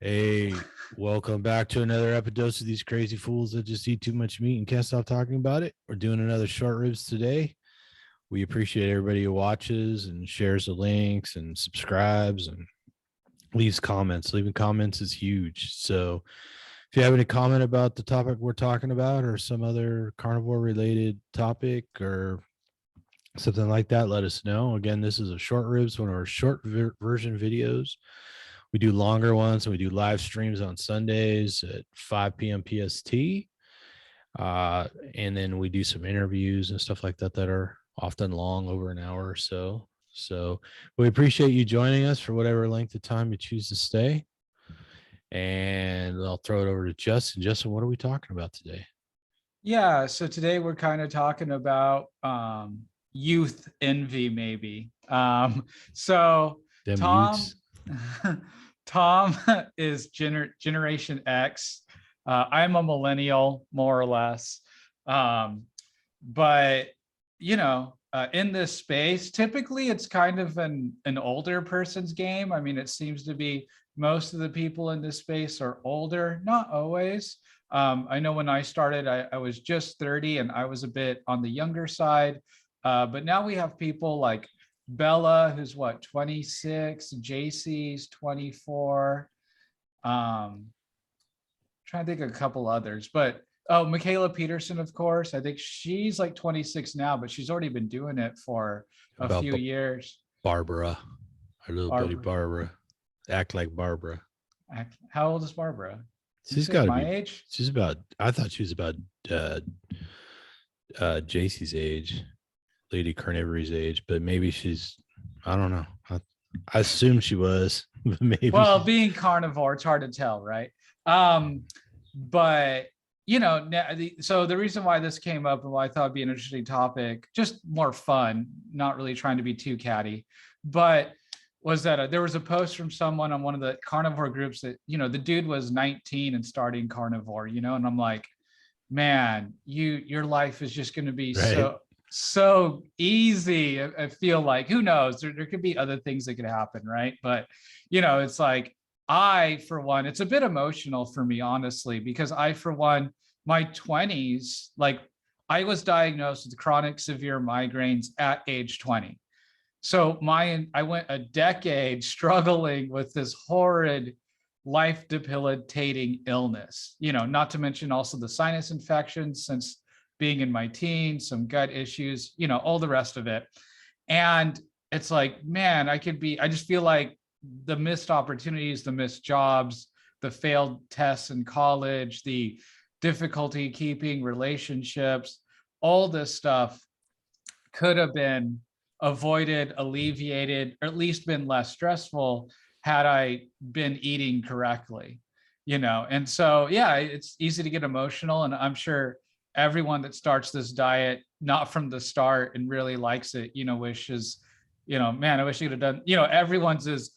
Hey, welcome back to another episode of these crazy fools that just eat too much meat and can't stop talking about it. We're doing another short ribs today. We appreciate everybody who watches and shares the links and subscribes and leaves comments. Leaving comments is huge. So if you have any comment about the topic we're talking about or some other carnivore related topic or something like that, let us know. Again, this is a short ribs, one of our short version videos. We do longer ones and we do live streams on Sundays at 5 p.m. PST. And then we do some interviews and stuff like that that are often long, over an hour or so. So we appreciate you joining us for whatever length of time you choose to stay. And I'll throw it over to Justin. Justin, what are we talking about today? Yeah, so today we're kind of talking about youth envy, maybe. So Them Tom, Utes. Tom is Generation X. I'm a millennial, more or less. But in this space, typically it's kind of an older person's game. I mean, it seems to be most of the people in this space are older, not always. I know when I started, I was just 30 and I was a bit on the younger side. But now we have people like Bella, who's what, 26, JC's 24. Trying to think of a couple others, but Michaela Peterson, of course. I think she's like 26 now, but she's already been doing it for a About few years. Barbara, our little buddy Barbara, Barbara. Act like Barbara. how old is Barbara? You She's say got to my be, age? she's about, I thought she was about JC's age, Lady Carnivore's age, but maybe she's, I don't know. I assume she was, but maybe Well, she's being carnivore, it's hard to tell, right? But so the reason why this came up and why I thought it'd be an interesting topic, just more fun, not really trying to be too catty, but was that there was a post from someone on one of the carnivore groups that, the dude was 19 and starting carnivore, and I'm like, man, your life is just going to be right. so easy. I feel like, who knows, there could be other things that could happen, right? But it's like, I, for one, it's a bit emotional for me, honestly, because I, for one, my 20s, like, I was diagnosed with chronic severe migraines at age 20. So I went a decade struggling with this horrid, life debilitating illness, not to mention also the sinus infections since being in my teens, some gut issues, all the rest of it. And it's like, man, I just feel like the missed opportunities, the missed jobs, the failed tests in college, the difficulty keeping relationships, all this stuff could have been avoided, alleviated, or at least been less stressful had I been eating correctly, And so, yeah, it's easy to get emotional. And I'm sure everyone that starts this diet, not from the start and really likes it, wishes, man, I wish you could have done, everyone's is,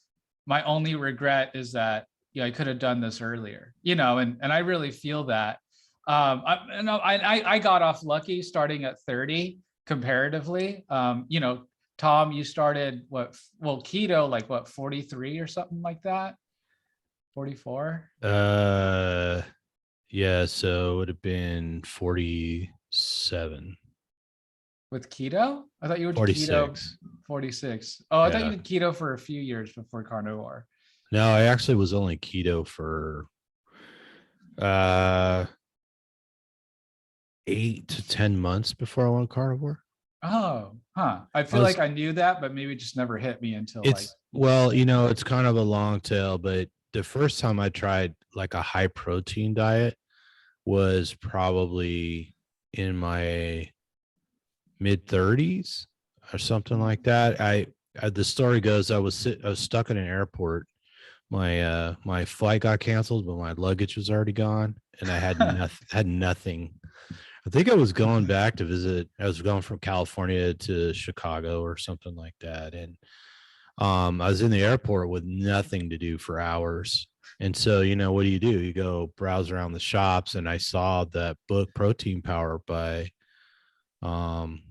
my only regret is that, I could have done this earlier, and I really feel that. I got off lucky starting at 30 comparatively. Tom, you started keto, like what, 43 or something like that? 44? Uh, yeah. So it would have been 47, With keto? I thought you were keto 46. 46. Oh, I thought you Yeah. did keto for a few years before carnivore. No, I actually was only keto for uh 8 to 10 months before I went carnivore. Oh, huh. I I feel was like I knew that, but maybe it just never hit me until like It's years well, later. it's kind of a long tail, but the first time I tried like a high protein diet was probably in my mid 30s or something like that. The story goes, I was stuck in an airport. My flight got canceled, but my luggage was already gone, and I had nothing. I think I was going back to visit. I was going from California to Chicago or something like that, and I was in the airport with nothing to do for hours. And so, what do? You go browse around the shops, and I saw that book Protein Power by um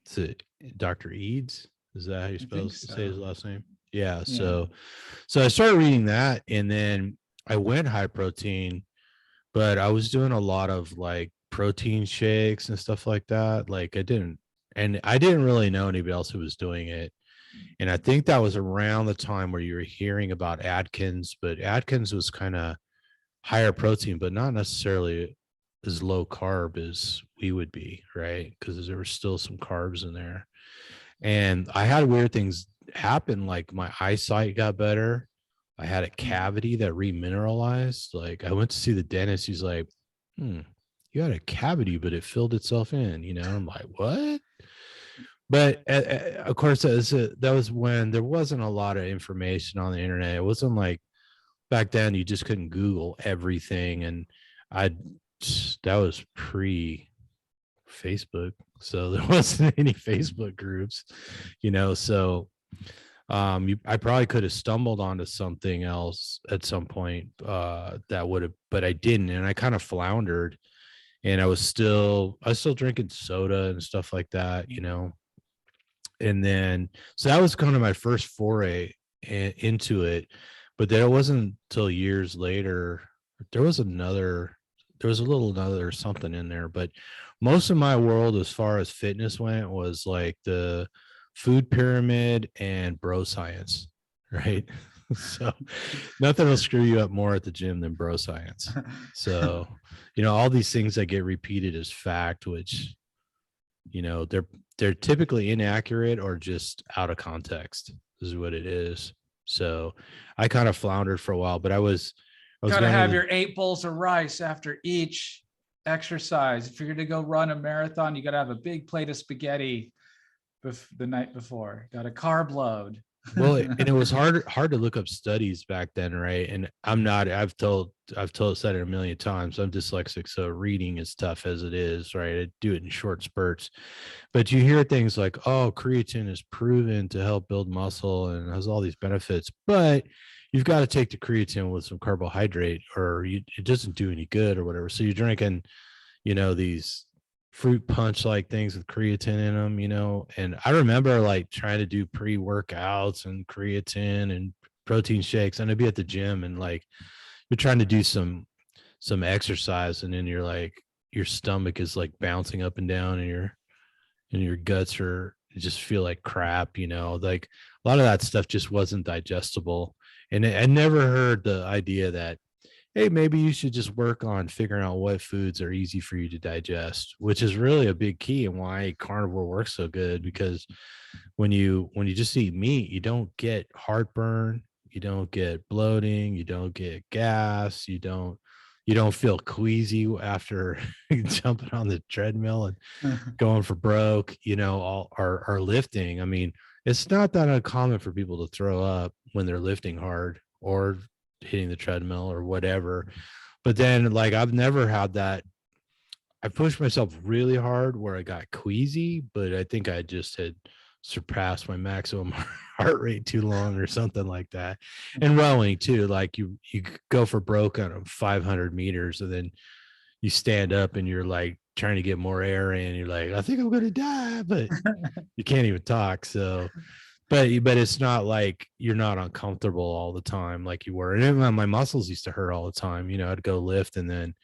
is it Dr. Eads? Is that how you're I think supposed to say so. his last name? Yeah. Yeah. So I started reading that, and then I went high protein, but I was doing a lot of like protein shakes and stuff like that. Like I didn't really know anybody else who was doing it. And I think that was around the time where you were hearing about Atkins, but Atkins was kind of higher protein, but not necessarily as low carb as we would be, right? Because there were still some carbs in there. And I had weird things happen, like my eyesight got better. I had a cavity that remineralized. Like I went to see the dentist. He's like, you had a cavity, but it filled itself in, I'm like, what? But of course, that was when there wasn't a lot of information on the internet. It wasn't like back then you just couldn't Google everything. And I, that was pre Facebook. So there wasn't any Facebook groups, so I probably could have stumbled onto something else at some point that would have, but I didn't. And I kind of floundered, and I was still drinking soda and stuff like that, and then so that was kind of my first foray into it. But then it wasn't until years later there was another something in there. But most of my world as far as fitness went was like the food pyramid and bro science, right? So nothing will screw you up more at the gym than bro science. So all these things that get repeated as fact, which they're typically inaccurate or just out of context is what it is. So I kind of floundered for a while, but I was gotta have your 8 bowls of rice after each exercise. If you're going to go run a marathon, you got to have a big plate of spaghetti the night before. Got a carb load. Well, and it was hard to look up studies back then, right? And I've said it a million times, I'm dyslexic, so reading is tough as it is, right? I do it in short spurts. But you hear things like, oh, creatine is proven to help build muscle and has all these benefits, but you've got to take the creatine with some carbohydrate or it doesn't do any good or whatever. So you're drinking, these fruit punch like things with creatine in them, and I remember like trying to do pre-workouts and creatine and protein shakes, and I'd be at the gym and like you're trying to do some exercise, and then you're like your stomach is like bouncing up and down, and your guts just feel like crap, like a lot of that stuff just wasn't digestible. And I never heard the idea that, hey, maybe you should just work on figuring out what foods are easy for you to digest, which is really a big key and why carnivore works so good. Because when you just eat meat, you don't get heartburn, you don't get bloating, you don't get gas, you don't feel queasy after jumping on the treadmill and going for broke, all are lifting. I mean, it's not that uncommon for people to throw up when they're lifting hard or hitting the treadmill or whatever. But then like I've never had that. I pushed myself really hard where I got queasy, but I think I just had surpassed my maximum heart rate too long or something like that. And rowing too, like you go for broke on 500 meters and then you stand up and you're like trying to get more air in. You're like, I think I'm going to die, but you can't even talk. So but it's not like you're not uncomfortable all the time like you were. And my muscles used to hurt all the time. I'd go lift and then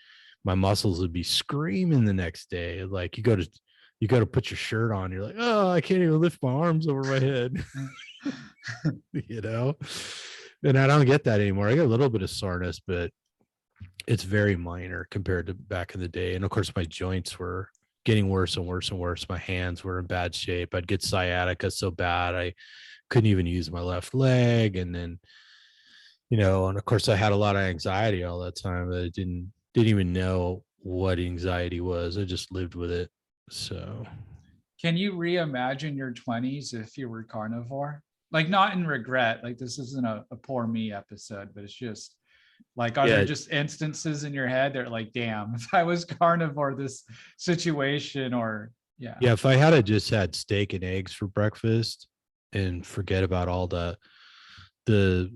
my muscles would be screaming the next day. Like you go to put your shirt on, you're like, oh, I can't even lift my arms over my head. And I don't get that anymore. I get a little bit of soreness, but it's very minor compared to back in the day. And of course my joints were getting worse and worse and worse. My hands were in bad shape. I'd get sciatica so bad I couldn't even use my left leg. And then, and of course I had a lot of anxiety all that time that I didn't even know what anxiety was. I just lived with it. So can you reimagine your 20s if you were carnivore? Like not in regret, like this isn't a poor me episode, but it's just like, are there just instances in your head that are like, damn, if I was carnivore, this situation, or yeah, if I had just had steak and eggs for breakfast and forget about all the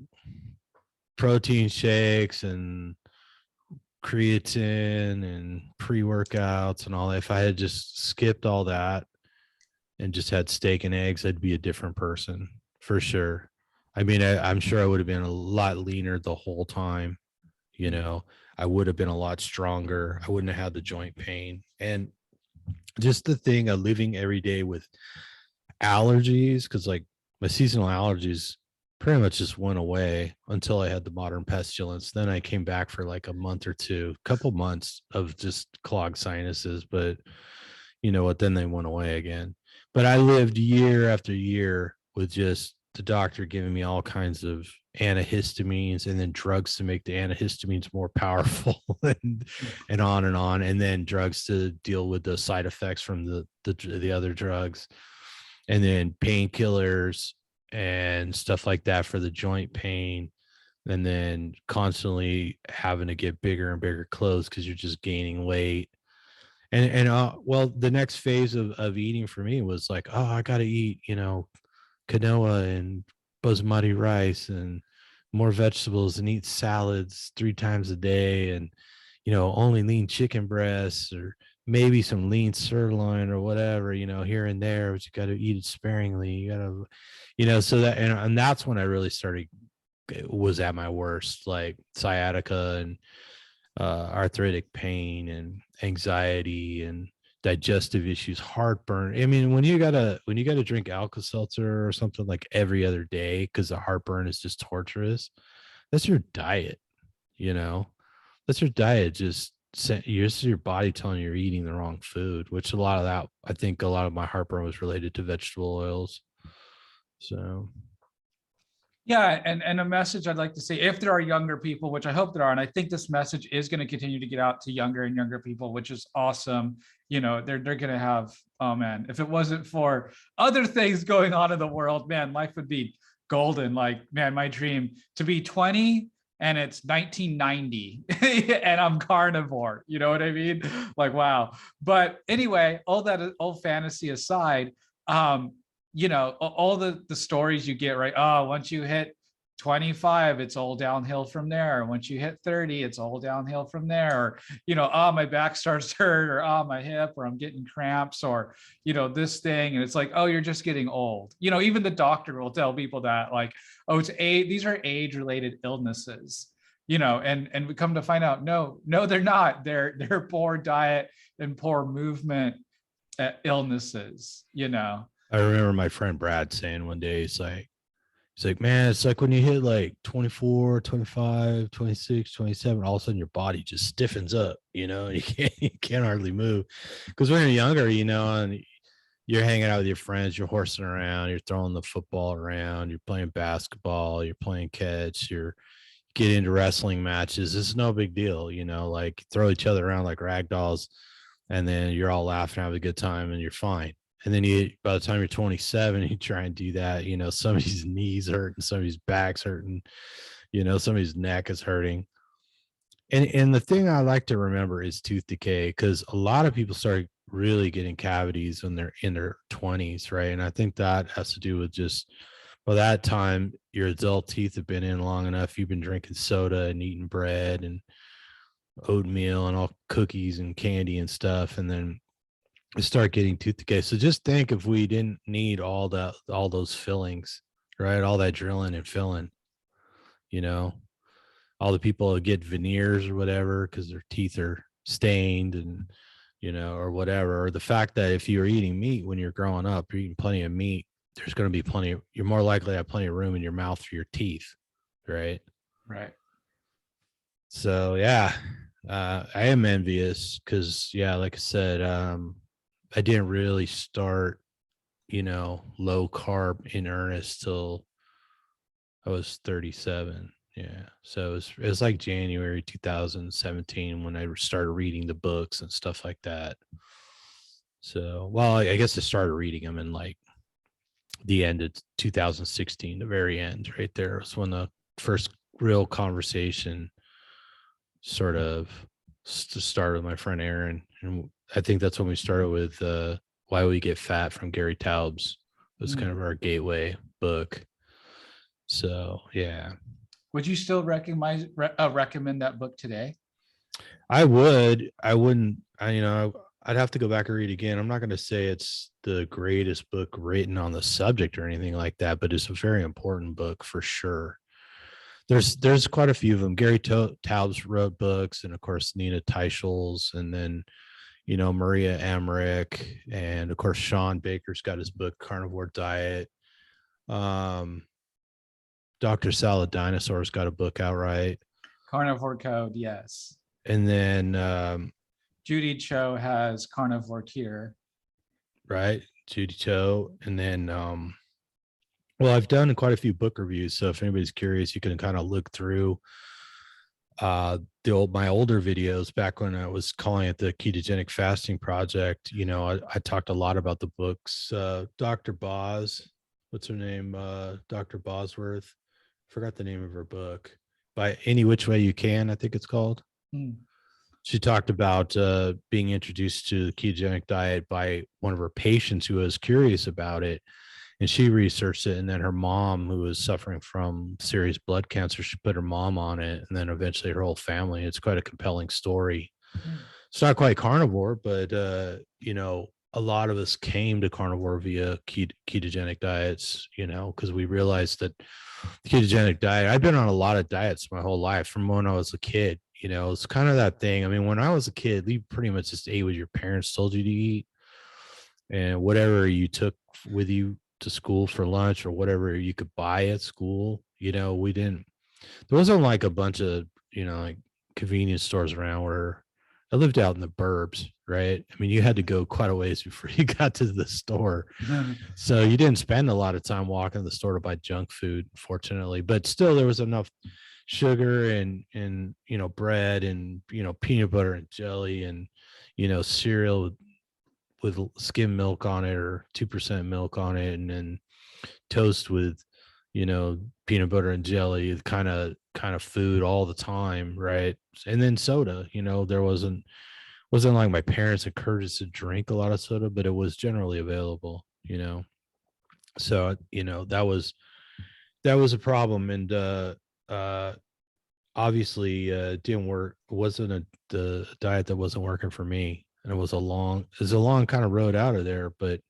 protein shakes and creatine and pre-workouts and all that, if I had just skipped all that and just had steak and eggs, I'd be a different person for sure. I mean, I'm sure I would have been a lot leaner the whole time. you know, I would have been a lot stronger. I wouldn't have had the joint pain. And just the thing of living every day with allergies, because like my seasonal allergies pretty much just went away until I had the modern pestilence. Then I came back for like a month or two, couple months of just clogged sinuses, but you know what, then they went away again. But I lived year after year with just the doctor giving me all kinds of antihistamines and then drugs to make the antihistamines more powerful and on, and then drugs to deal with the side effects from the other drugs, and then painkillers and stuff like that for the joint pain, and then constantly having to get bigger and bigger clothes because you're just gaining weight. And well, the next phase of eating for me was like, oh, I gotta eat, you know, quinoa and basmati rice and more vegetables and eat salads 3 times a day, and you know, only lean chicken breasts or maybe some lean sirloin or whatever, you know, here and there, but you got to eat it sparingly. You got to, you know, so that, and that's when I really started, was at my worst, like sciatica and arthritic pain and anxiety and digestive issues, heartburn. I mean, when you gotta drink Alka-Seltzer or something like every other day because the heartburn is just torturous, that's your diet, you know. That's your diet. Just your body telling you you're eating the wrong food, which a lot of that, I think a lot of my heartburn was related to vegetable oils. So Yeah, and a message I'd like to say, if there are younger people, which I hope there are, and I think this message is going to continue to get out to younger and younger people, which is awesome. You know, they're going to have, oh man, if it wasn't for other things going on in the world, man, life would be golden. Like, man, my dream to be 20 and it's 1990 and I'm carnivore. You know what I mean? Like, wow. But anyway, all that old fantasy aside, you know, all the stories you get, right? Oh, once you hit 25, it's all downhill from there. Once you hit 30, it's all downhill from there. Or, you know, oh, my back starts to hurt, or oh, my hip, or I'm getting cramps, or, you know, this thing. And it's like, oh, you're just getting old. You know, even the doctor will tell people that, like, oh, these are age-related illnesses. You know, and we come to find out, no, they're not. They're poor diet and poor movement illnesses, you know. I remember my friend Brad saying one day, he's like, man, it's like when you hit like 24, 25, 26, 27, all of a sudden your body just stiffens up, you know, and you can't hardly move. Because when you're younger, you know, and you're hanging out with your friends, you're horsing around, you're throwing the football around, you're playing basketball, you're playing catch, you're get into wrestling matches. This is no big deal, you know, like throw each other around like rag dolls, and then you're all laughing, have a good time, and you're fine. And then by the time you're 27, you try and do that, you know, somebody's knees hurting, somebody's back's hurting, you know, somebody's neck is hurting. And the thing I like to remember is tooth decay, because a lot of people start really getting cavities when they're in their 20s, right? And I think that has to do with just, by that time, your adult teeth have been in long enough. You've been drinking soda and eating bread and oatmeal and all cookies and candy and stuff, and then start getting tooth decay. So just think, if we didn't need all those fillings, right? All that drilling and filling, you know, all the people that get veneers or whatever because their teeth are stained, and you know, or whatever, or the fact that if you're eating meat when you're growing up, you're eating plenty of meat, there's going to be you're more likely to have plenty of room in your mouth for your teeth, right? Right. So yeah, I am envious because, yeah, like I said, I didn't really start, you know, low carb in earnest till I was 37. Yeah. So it was like January 2017 when I started reading the books and stuff like that. So, well, I guess I started reading them in like the end of 2016, the very end right there was when the first real conversation sort of started with my friend Aaron. And I think that's when we started with Why We Get Fat from Gary Taubes. It was kind of our gateway book. So, yeah. Would you still recommend that book today? I would. I wouldn't. You know, I'd have to go back and read again. I'm not going to say it's the greatest book written on the subject or anything like that, but it's a very important book for sure. There's quite a few of them. Gary Taubes wrote books, and of course Nina Teichol's, and then Maria Emmerich, and of course Sean Baker's got his book Carnivore Diet. Dr. Salad Dinosaur's got a book out, right? Carnivore Code, yes. And then Judy Cho has Carnivore Cure. Right, Judy Cho. And then well, I've done quite a few book reviews, so if anybody's curious, you can kind of look through my older videos back when I was calling it the Ketogenic Fasting Project. I talked a lot about the books. Dr. Boz, what's her name? Dr. Bosworth. Forgot the name of her book. By Any Which Way You Can, I think it's called. She talked about being introduced to the ketogenic diet by one of her patients who was curious about it, and she researched it. And then her mom, who was suffering from serious blood cancer, she put her mom on it, and then eventually her whole family. It's quite a compelling story. It's not quite carnivore, but a lot of us came to carnivore via ketogenic diets, because we realized that the ketogenic diet, I've been on a lot of diets my whole life from when I was a kid. It's kind of that thing. I mean, when I was a kid, you pretty much just ate what your parents told you to eat, and whatever you took with you to school for lunch or whatever you could buy at school. There wasn't like a bunch of, like convenience stores around where I lived out in the burbs, right? I mean, you had to go quite a ways before you got to the store. So you didn't spend a lot of time walking to the store to buy junk food, fortunately, but still there was enough sugar and bread and, peanut butter and jelly and, cereal with skim milk on it or 2% milk on it, and then toast with, peanut butter and jelly, kind of food all the time, right? And then soda. There wasn't like my parents encouraged us to drink a lot of soda, but it was generally available. So that was a problem, and obviously didn't work. It wasn't the diet that wasn't working for me, and it was a long kind of road out of there. But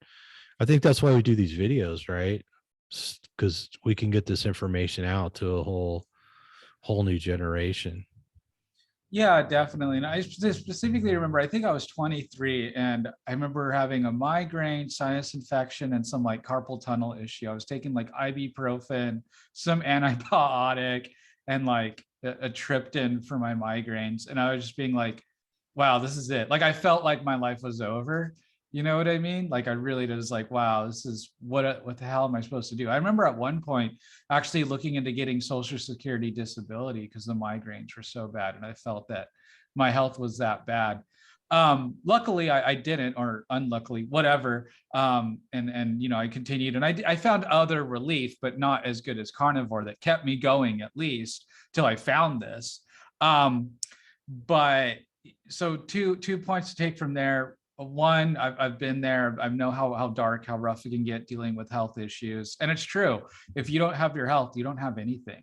I think that's why we do these videos, right? Because we can get this information out to a whole new generation. Yeah, definitely. And I specifically remember, I think I was 23, and I remember having a migraine, sinus infection, and some like carpal tunnel issue. I was taking like ibuprofen, some antibiotic, and like a triptan for my migraines. And I was just being like, wow, this is it. Like I felt like my life was over. You know what I mean? Like I really was like, wow, this is what the hell am I supposed to do? I remember at one point actually looking into getting Social Security disability because the migraines were so bad, and I felt that my health was that bad. Luckily, I didn't, or unluckily, whatever. And I continued, and I found other relief, but not as good as carnivore that kept me going at least till I found this. But so two points to take from there. One, I've been there. I know how dark, how rough it can get dealing with health issues. And it's true. If you don't have your health, you don't have anything.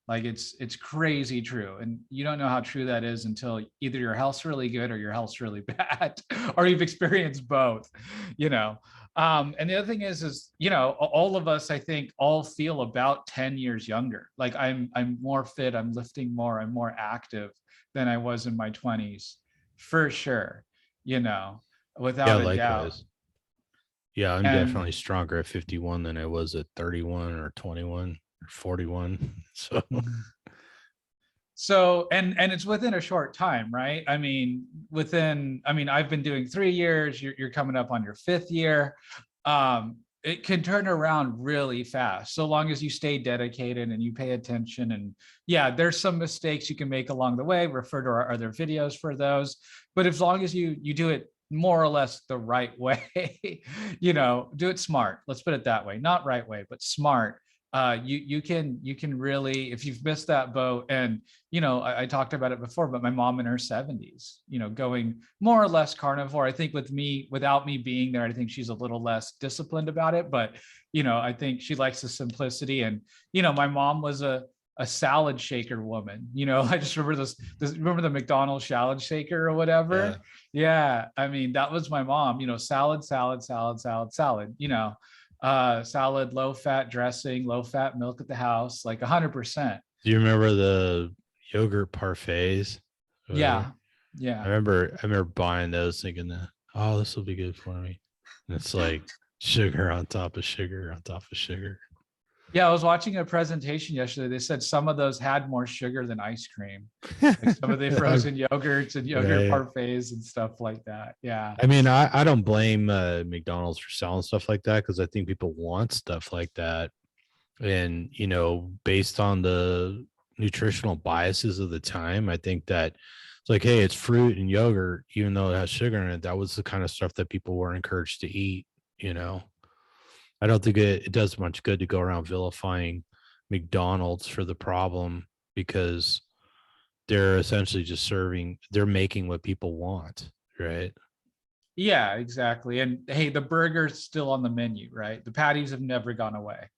Like it's crazy true. And you don't know how true that is until either your health's really good or your health's really bad, or you've experienced both, And the other thing is, all of us, I think, all feel about 10 years younger. Like I'm more fit, I'm lifting more, I'm more active than I was in my 20s, for sure, without a doubt. Yeah, I'm definitely stronger at 51 than I was at 31 or 21 or 41. So, and it's within a short time, right? I mean, I've been doing 3 years, you're coming up on your 5th year. It can turn around really fast, so long as you stay dedicated and you pay attention. And yeah, there's some mistakes you can make along the way. Refer to our other videos for those. But as long as you do it more or less the right way, do it smart. Let's put it that way. Not right way, but smart. You can really, if you've missed that boat. And I talked about it before, but my mom in her 70s, going more or less carnivore. I think without me being there, I think she's a little less disciplined about it, but I think she likes the simplicity. And my mom was a salad shaker woman. I just remember remember the McDonald's salad shaker or whatever. Yeah. I mean, that was my mom, salad, salad, low fat dressing, low fat milk at the house, like 100%. Do you remember the yogurt parfaits? Whatever. Yeah. Yeah. I remember buying those thinking that, oh, this will be good for me. And it's like sugar on top of sugar on top of sugar. Yeah, I was watching a presentation yesterday. They said some of those had more sugar than ice cream, like some of the frozen yogurts and yogurt Right. parfaits and stuff like that. Yeah. I mean, I don't blame McDonald's for selling stuff like that because I think people want stuff like that. And, you know, based on the nutritional biases of the time, I think that it's like, hey, it's fruit and yogurt, even though it has sugar in it. That was the kind of stuff that people were encouraged to eat, you know. I don't think it does much good to go around vilifying McDonald's for the problem because they're essentially just they're making what people want, right? Yeah, exactly. And hey, the burger's still on the menu, right? The patties have never gone away.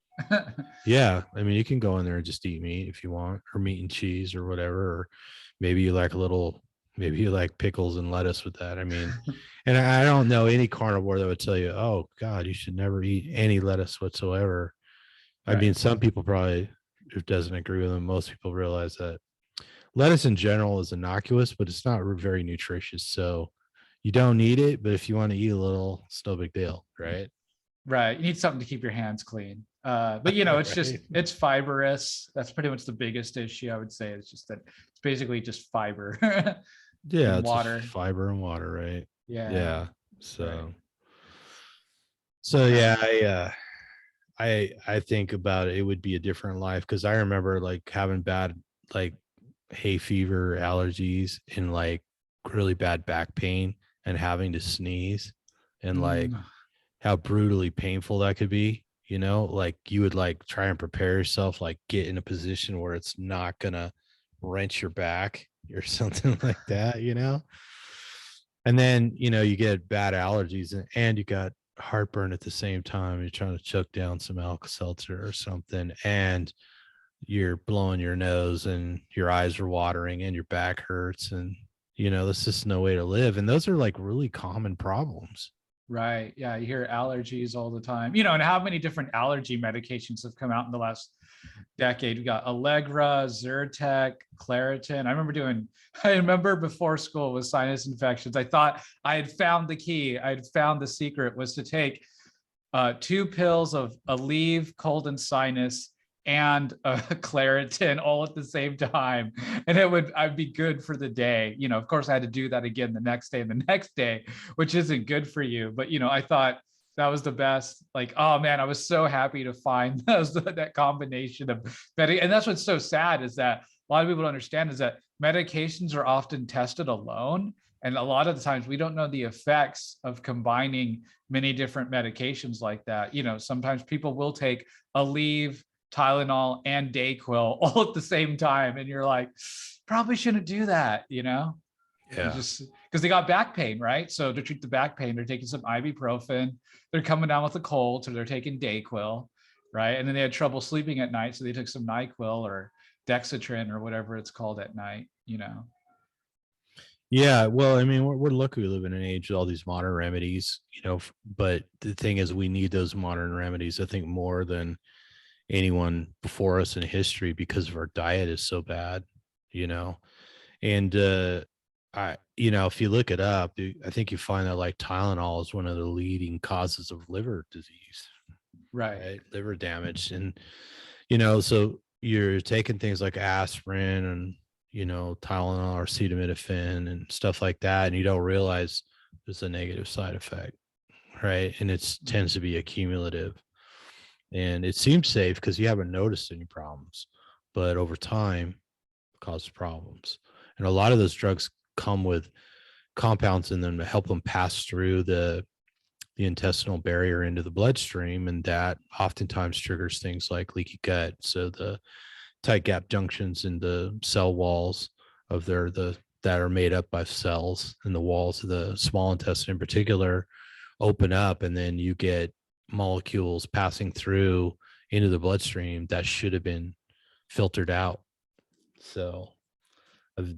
Yeah. I mean, you can go in there and just eat meat if you want, or meat and cheese or whatever. Or maybe you like maybe you like pickles and lettuce with that. I mean, and I don't know any carnivore that would tell you, oh, God, you should never eat any lettuce whatsoever. I mean, Right. some people probably, it doesn't agree with them. Most people realize that lettuce in general is innocuous, but it's not very nutritious. So you don't need it. But if you want to eat a little, it's no big deal, right? Right. You need something to keep your hands clean. But you know, it's just Right. it's fibrous. That's pretty much the biggest issue, I would say. It's just that it's basically just fiber Yeah, and it's just water. fiber and water, right? Yeah. Yeah. Right. So Uh, yeah, I think about it, it would be a different life because I remember like having bad like hay fever, allergies, and like really bad back pain and having to sneeze and like mm, how brutally painful that could be, you know, like you would like try and prepare yourself, like get in a position where it's not gonna wrench your back or something like that, you know. And then, you know, you get bad allergies and you got heartburn at the same time. You're trying to choke down some Alka-Seltzer or something, and you're blowing your nose and your eyes are watering and your back hurts. And, you know, that's just no way to live. And those are like really common problems. right. Yeah. You hear allergies all the time. You know, and how many different allergy medications have come out in the last decade? We got Allegra, Zyrtec, Claritin. I remember before school with sinus infections, I thought I had found the key. I had found the secret was to take 2 pills of Aleve, cold and sinus, and Claritin all at the same time, and I'd be good for the day. You know, of course, I had to do that again the next day and the next day, which isn't good for you. But you know, I thought that was the best. Like, oh man, I was so happy to find that combination of and that's what's so sad is that a lot of people don't understand is that medications are often tested alone. And a lot of the times we don't know the effects of combining many different medications like that. You know, sometimes people will take Aleve, Tylenol, and Dayquil all at the same time. And you're like, probably shouldn't do that, you know? You Yeah. just because they got back pain, right? So to treat the back pain, they're taking some ibuprofen. They're coming down with a cold, so they're taking Dayquil, right? And then they had trouble sleeping at night, so they took some NyQuil or Dexatrin or whatever it's called at night, you know? Yeah, well, I mean, we're lucky we live in an age with all these modern remedies, you know, but the thing is, we need those modern remedies, I think, more than anyone before us in history because of our diet is so bad, you know. And you know, if you look it up, I think you find that like Tylenol is one of the leading causes of liver disease, Right. right? Liver damage. And, you know, so you're taking things like aspirin and, you know, Tylenol or acetaminophen and stuff like that. And you don't realize there's a negative side effect, right? And it tends to be accumulative. And it seems safe because you haven't noticed any problems, but over time, causes problems. And a lot of those drugs come with compounds in them to help them pass through the intestinal barrier into the bloodstream, and that oftentimes triggers things like leaky gut. So the tight gap junctions in the cell walls of the that are made up by cells, and the walls of the small intestine in particular open up, and then you get molecules passing through into the bloodstream that should have been filtered out. So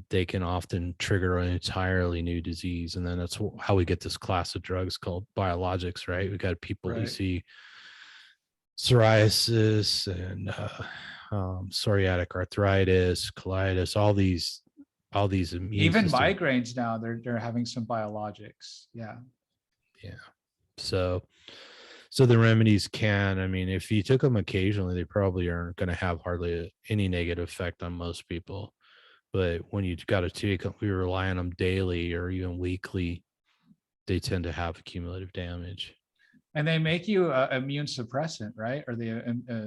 they can often trigger an entirely new disease. And then that's how we get this class of drugs called biologics, right? We got people, we Right. see psoriasis and psoriatic arthritis, colitis, all these immune Even system. migraines now, they're having some biologics. Yeah. Yeah. So the remedies can, I mean, if you took them occasionally, they probably aren't going to have hardly any negative effect on most people. But when you got to take them, we rely on them daily or even weekly, they tend to have cumulative damage. And they make you immune suppressant, right? Or they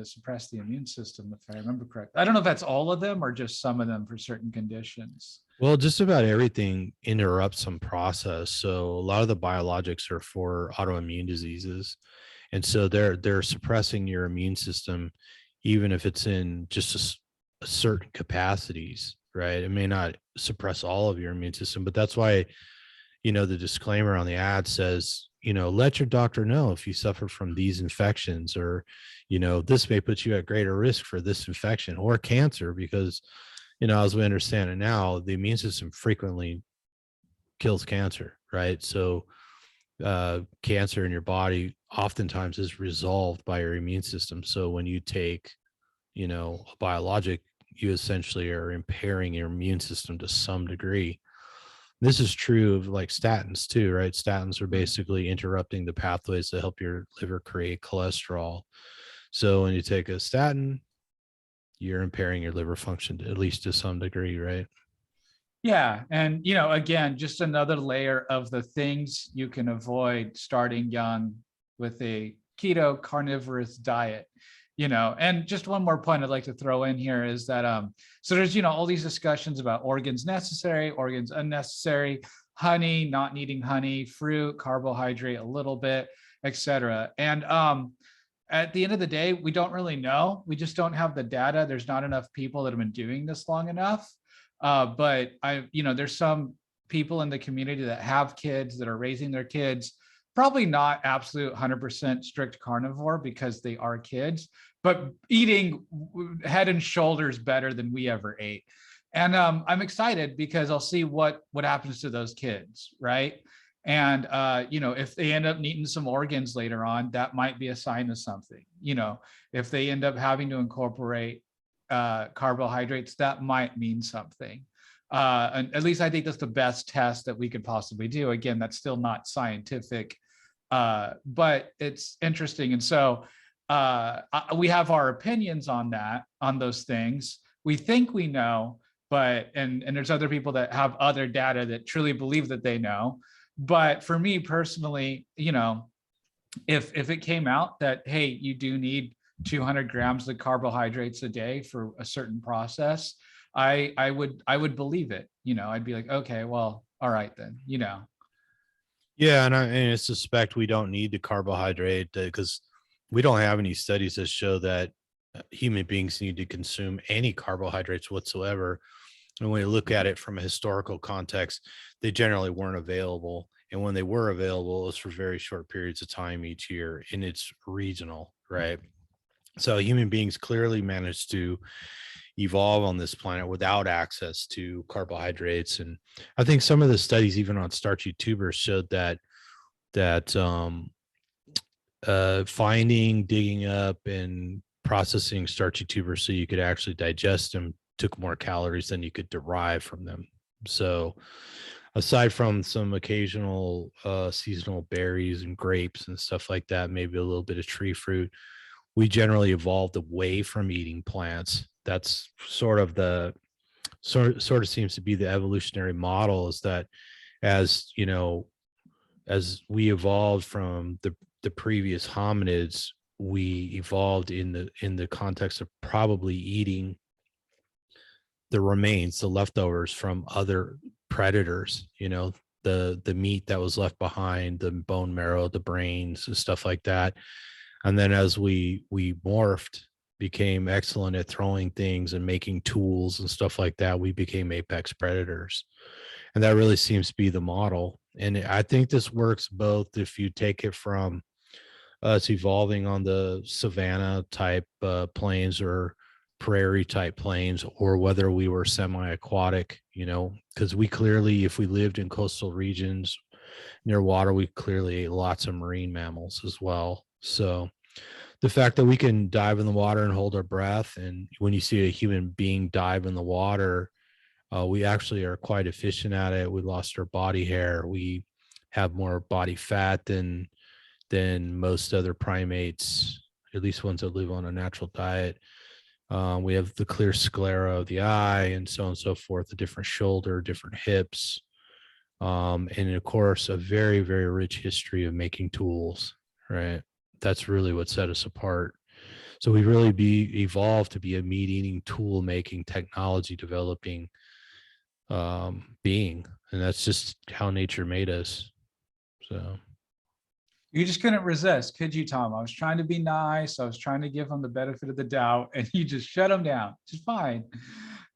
suppress the immune system, if I remember correctly. I don't know if that's all of them or just some of them for certain conditions. Well, just about everything interrupts some process. So a lot of the biologics are for autoimmune diseases. And so they're suppressing your immune system, even if it's in just a certain capacities, right? It may not suppress all of your immune system, but that's why, the disclaimer on the ad says, let your doctor know if you suffer from these infections, or, this may put you at greater risk for this infection or cancer, because, as we understand it now, the immune system frequently kills cancer, right? So cancer in your body oftentimes is resolved by your immune system. So when you take, a biologic, you essentially are impairing your immune system to some degree. This is true of like statins too, right? Statins are basically interrupting the pathways that help your liver create cholesterol. So when you take a statin, you're impairing your liver function, at least to some degree, right? Yeah. And, again, just another layer of the things you can avoid starting young with a keto carnivorous diet. And just one more point I'd like to throw in here is that so there's all these discussions about organs necessary, organs unnecessary, honey, not needing honey, fruit, carbohydrate a little bit, etc. And at the end of the day, we don't really know. We just don't have the data. There's not enough people that have been doing this long enough. But there's some people in the community that have kids, that are raising their kids, probably not absolute 100% strict carnivore because they are kids, but eating head and shoulders better than we ever ate. And I'm excited because I'll see what happens to those kids, right? And if they end up needing some organs later on, that might be a sign of something. If they end up having to incorporate carbohydrates, that might mean something. And at least I think that's the best test that we could possibly do. Again, that's still not scientific, but it's interesting. And so we have our opinions on those things. We think we know, but and there's other people that have other data that truly believe that they know. But for me personally, if it came out that, hey, you do need 200 grams of carbohydrates a day for a certain process, I would believe it. I'd be like, okay, well, all right then. Yeah, and I suspect we don't need the carbohydrate because we don't have any studies that show that human beings need to consume any carbohydrates whatsoever. And when you look at it from a historical context, they generally weren't available. And when they were available, it was for very short periods of time each year, and it's regional, right? So human beings clearly managed to evolve on this planet without access to carbohydrates. And I think some of the studies, even on starchy tubers, showed that finding, digging up, and processing starchy tubers so you could actually digest them took more calories than you could derive from them. So aside from some occasional seasonal berries and grapes and stuff like that, maybe a little bit of tree fruit, we generally evolved away from eating plants. That's sort of seems to be the evolutionary model, is that as as we evolved from the previous hominids, we evolved in the context of probably eating the remains, the leftovers from other predators, the meat that was left behind, the bone marrow, the brains and stuff like that. And then as we morphed, became excellent at throwing things and making tools and stuff like that, we became apex predators. And that really seems to be the model. And I think this works both if you take it from us evolving on the savanna type plains or prairie type plains, or whether we were semi-aquatic, because we clearly, if we lived in coastal regions near water, we clearly ate lots of marine mammals as well. So the fact that we can dive in the water and hold our breath, and when you see a human being dive in the water, we actually are quite efficient at it. We lost our body hair. We have more body fat than most other primates, at least ones that live on a natural diet. We have the clear sclera of the eye, and so on and so forth, the different shoulder, different hips, and of course, a very, very rich history of making tools, right? That's really what set us apart. So we really evolved to be a meat eating, tool making, technology developing being. And that's just how nature made us. So You just couldn't resist, could you, Tom? I was trying to be nice. I was trying to give him the benefit of the doubt, and you just shut him down. Just fine. I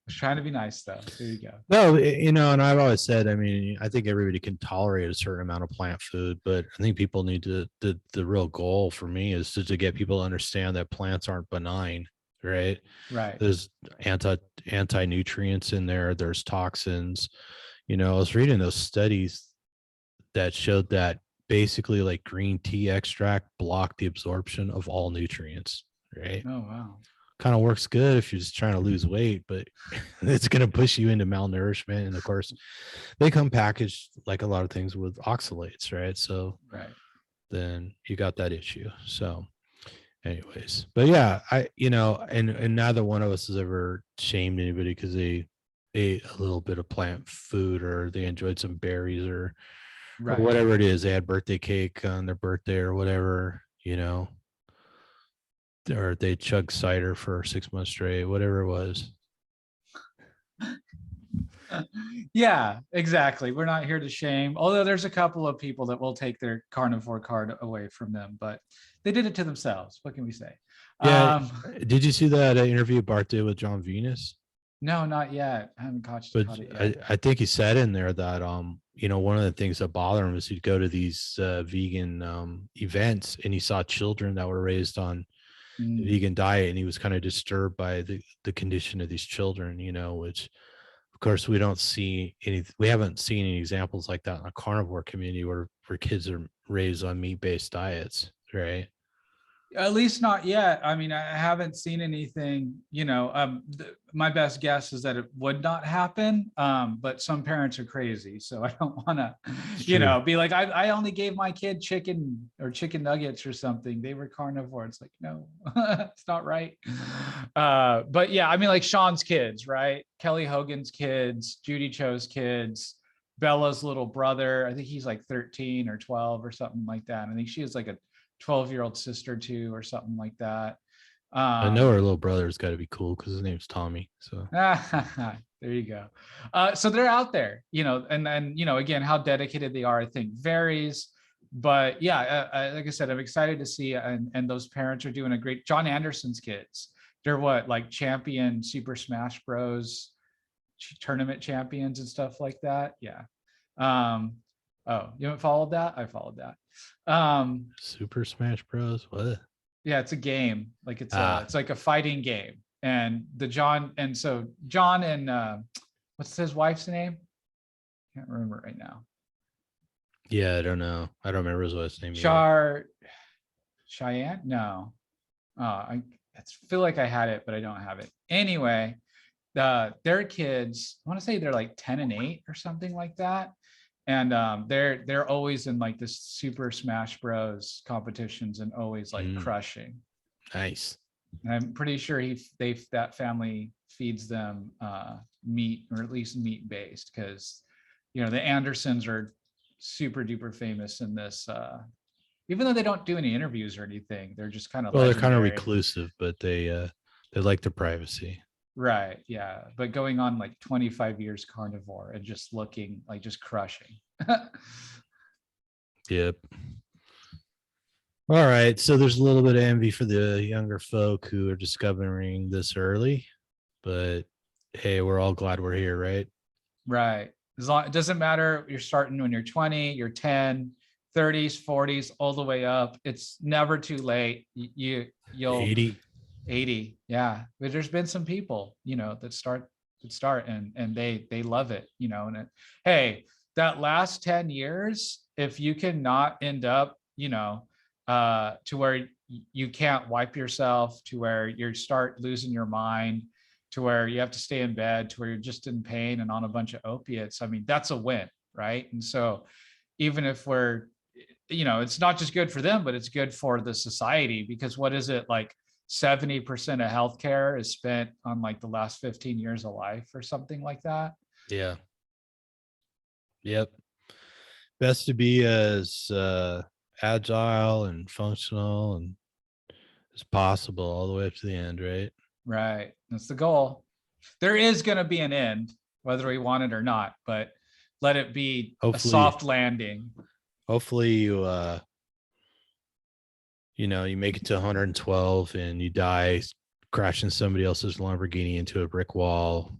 was trying to be nice, though. There you go. no, you know, and I've always said, I mean, I think everybody can tolerate a certain amount of plant food, but I think people need to, the real goal for me is to get people to understand that plants aren't benign, right? Right. There's anti nutrients in there. There's toxins. You know, I was reading those studies that showed that basically like green tea extract blocked the absorption of all nutrients, right? Oh, wow. Kind of works good if you're just trying to lose weight, but it's going to push you into malnourishment. And of course, they come packaged like a lot of things with oxalates, right? So Right. then you got that issue. So anyways, but yeah, you know, and neither one of us has ever shamed anybody because they ate a little bit of plant food or they enjoyed some berries or Right. whatever it is. They had birthday cake on their birthday or whatever, you know, or they chugged cider for 6 months straight, whatever it was. Yeah, exactly. We're not here to shame, although there's a couple of people that will take their carnivore card away from them, but they did it to themselves. What can we say? Yeah. Did you see that interview Bart did with John Venus? No, not yet. I haven't caught But it yet. I think he said in there that you know, one of the things that bothered him is he'd go to these vegan events and he saw children that were raised on the vegan diet, and he was kind of disturbed by the condition of these children, you know, which of course we haven't seen any examples like that in a carnivore community where kids are raised on meat-based diets, right? At least not yet. I mean, I haven't seen anything, you know, my best guess is that it would not happen. But some parents are crazy. So I don't want to, you know, be like, I only gave my kid chicken or chicken nuggets or something. They were carnivore. It's like, no, it's not right. But yeah, I mean, like Sean's kids, right? Kelly Hogan's kids, Judy Cho's kids, Bella's little brother. I think he's like 13 or 12 or something like that. I think she has like a 12-year-old sister too, or something like that. I know her little brother's got to be cool because his name's Tommy. So there you go. So they're out there, you know, and then, you know, again, how dedicated they are, I think varies. But yeah, like I said, I'm excited to see, and those parents are doing a great. John Anderson's kids, they're what, like champion Super Smash Bros. Tournament champions and stuff like that. Yeah. Oh, you haven't followed that? I followed that. Super Smash Bros. What? Yeah, it's a game. Like it's like a fighting game. And John and what's his wife's name? Can't remember right now. Yeah, I don't know. I don't remember his wife's name. Cheyenne? No. I feel like I had it, but I don't have it. Anyway, their kids, I want to say they're like 10 and 8 or something like that. And they're always in like this Super Smash Bros competitions and always like crushing. Nice. And I'm pretty sure that family feeds them meat, or at least meat based, because you know the Andersons are super duper famous in this. Even though they don't do any interviews or anything, they're just kind of they're kind of reclusive, but they like their privacy. Right. Yeah. But going on like 25 years carnivore and just looking like just crushing. Yep. All right. So there's a little bit of envy for the younger folk who are discovering this early, but hey, we're all glad we're here, right? Right. It doesn't matter. You're starting when you're 20, you're 10, 30s, 40s, all the way up. It's never too late. You'll 80. Yeah. But there's been some people, you know, that start and they love it, you know, and hey, that last 10 years, if you cannot end up, you know, to where you can't wipe yourself, to where you start losing your mind, to where you have to stay in bed, to where you're just in pain and on a bunch of opiates. I mean, that's a win, right? And so even if we're, it's not just good for them, but it's good for the society, because what is it, like 70% of healthcare is spent on like the last 15 years of life or something like that. Yeah. Yep. Best to be as agile and functional and as possible all the way up to the end, right? Right. That's the goal. There is going to be an end, whether we want it or not, but let it be a soft landing. Hopefully you you make it to 112 and you die crashing somebody else's Lamborghini into a brick wall.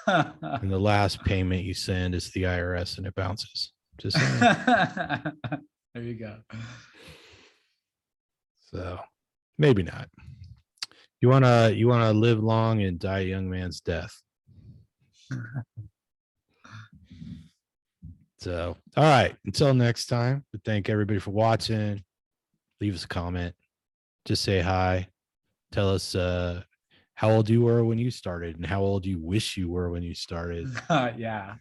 And the last payment you send is the IRS and it bounces. Just saying. There you go. So maybe not. You wanna live long and die a young man's death. So all right. Until next time, we thank everybody for watching. Leave us a comment. Just say hi. Tell us how old you were when you started and how old you wish you were when you started. Yeah.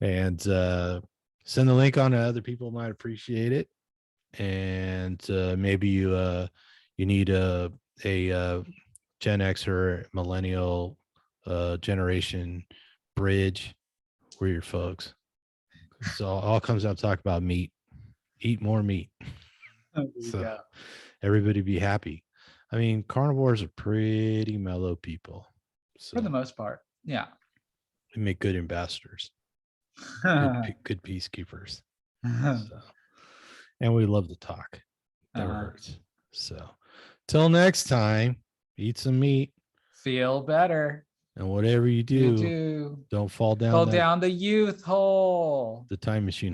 And send the link on to other people might appreciate it. And maybe you need a Gen X or millennial generation bridge. We're your folks. So all comes out to talk about meat. Eat more meat. So everybody be happy. I mean, carnivores are pretty mellow people. So for the most part. Yeah. they make good ambassadors. Good peacekeepers. So, and we love to talk. Never hurts. So till next time, eat some meat. Feel better. And whatever you do, don't fall down the youth hole. The time machine.